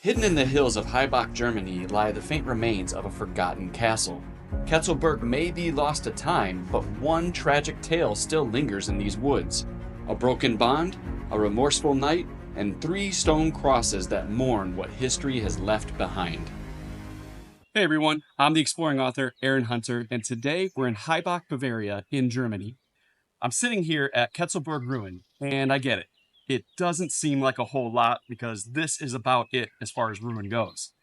Hidden in the hills of Haibach, Germany, lie the faint remains of a forgotten castle. Ketzelburg may be lost to time, but one tragic tale still lingers in these woods. A broken bond, a remorseful knight, and 3 stone crosses that mourn what history has left behind. Hey everyone, I'm the exploring author Aaron Hunter, and today we're in Haibach, Bavaria in Germany. I'm sitting here at Ketzelburg Ruin, and I get it. It doesn't seem like a whole lot because this is about it as far as ruin goes.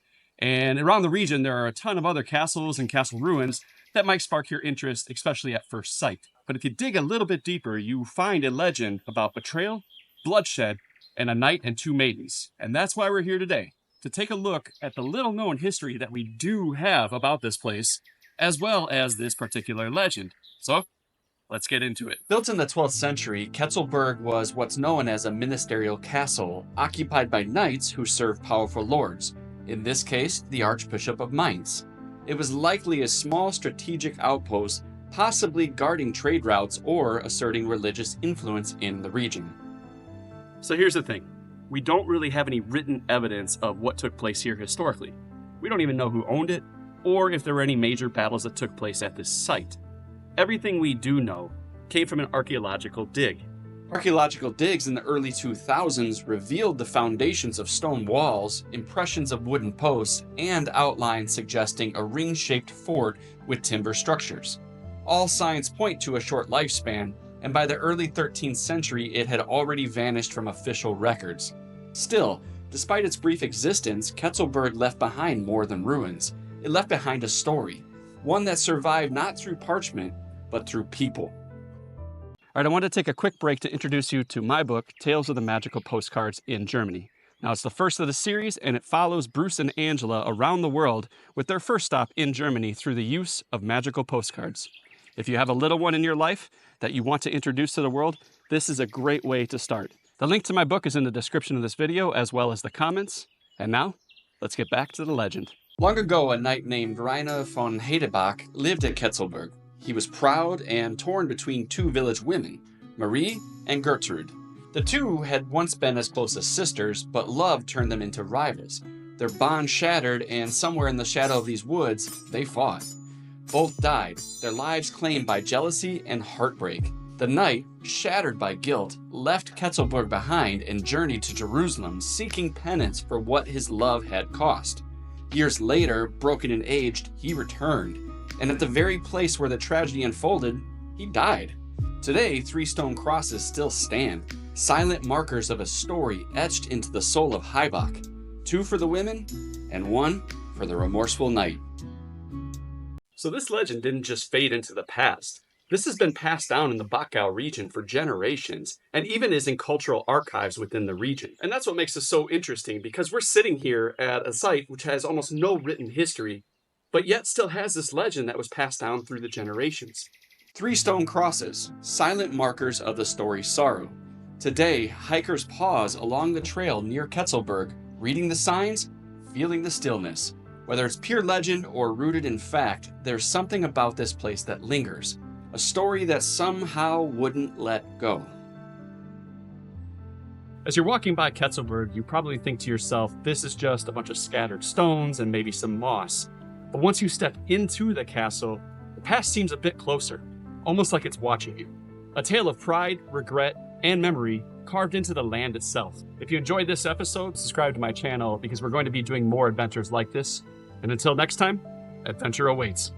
And around the region, there are a ton of other castles and castle ruins that might spark your interest, especially at first sight. But if you dig a little bit deeper, you find a legend about betrayal, bloodshed, and a knight and 2 maidens. And that's why we're here today, to take a look at the little-known history that we do have about this place, as well as this particular legend. So, let's get into it. Built in the 12th century, Ketzelburg was what's known as a ministerial castle, occupied by knights who served powerful lords, in this case, the Archbishop of Mainz. It was likely a small strategic outpost, possibly guarding trade routes or asserting religious influence in the region. So here's the thing. We don't really have any written evidence of what took place here historically. We don't even know who owned it, or if there were any major battles that took place at this site. Everything we do know came from an archaeological dig. Archaeological digs in the early 2000s revealed the foundations of stone walls, impressions of wooden posts, and outlines suggesting a ring-shaped fort with timber structures. All signs point to a short lifespan, and by the early 13th century it had already vanished from official records. Still, despite its brief existence, Ketzelburg left behind more than ruins. It left behind a story, one that survived not through parchment, but through people. All right, I want to take a quick break to introduce you to my book, Tales of the Magical Postcards in Germany. Now, it's the first of the series, and it follows Bruce and Angela around the world with their first stop in Germany through the use of magical postcards. If you have a little one in your life that you want to introduce to the world, this is a great way to start. The link to my book is in the description of this video, as well as the comments. And now, let's get back to the legend. Long ago, a knight named Reiner von Haydebach lived at Ketzelburg. He was proud and torn between 2 village women, Marie and Gertrude. The 2 had once been as close as sisters, but love turned them into rivals. Their bond shattered, and somewhere in the shadow of these woods, they fought. Both died, their lives claimed by jealousy and heartbreak. The knight, shattered by guilt, left Ketzelburg behind and journeyed to Jerusalem, seeking penance for what his love had cost. Years later, broken and aged, he returned. And at the very place where the tragedy unfolded, he died. Today, 3 stone crosses still stand, silent markers of a story etched into the soul of Haibach. 2 for the women, and 1 for the remorseful knight. So this legend didn't just fade into the past. This has been passed down in the Bachau region for generations, and even is in cultural archives within the region. And that's what makes this so interesting, because we're sitting here at a site which has almost no written history, but yet still has this legend that was passed down through the generations. 3 stone crosses, silent markers of the story's sorrow. Today, hikers pause along the trail near Ketzelburg, reading the signs, feeling the stillness. Whether it's pure legend or rooted in fact, there's something about this place that lingers. A story that somehow wouldn't let go. As you're walking by Ketzelburg, you probably think to yourself, this is just a bunch of scattered stones and maybe some moss. But once you step into the castle, the past seems a bit closer, almost like it's watching you. A tale of pride, regret, and memory carved into the land itself. If you enjoyed this episode, subscribe to my channel because we're going to be doing more adventures like this. And until next time, adventure awaits.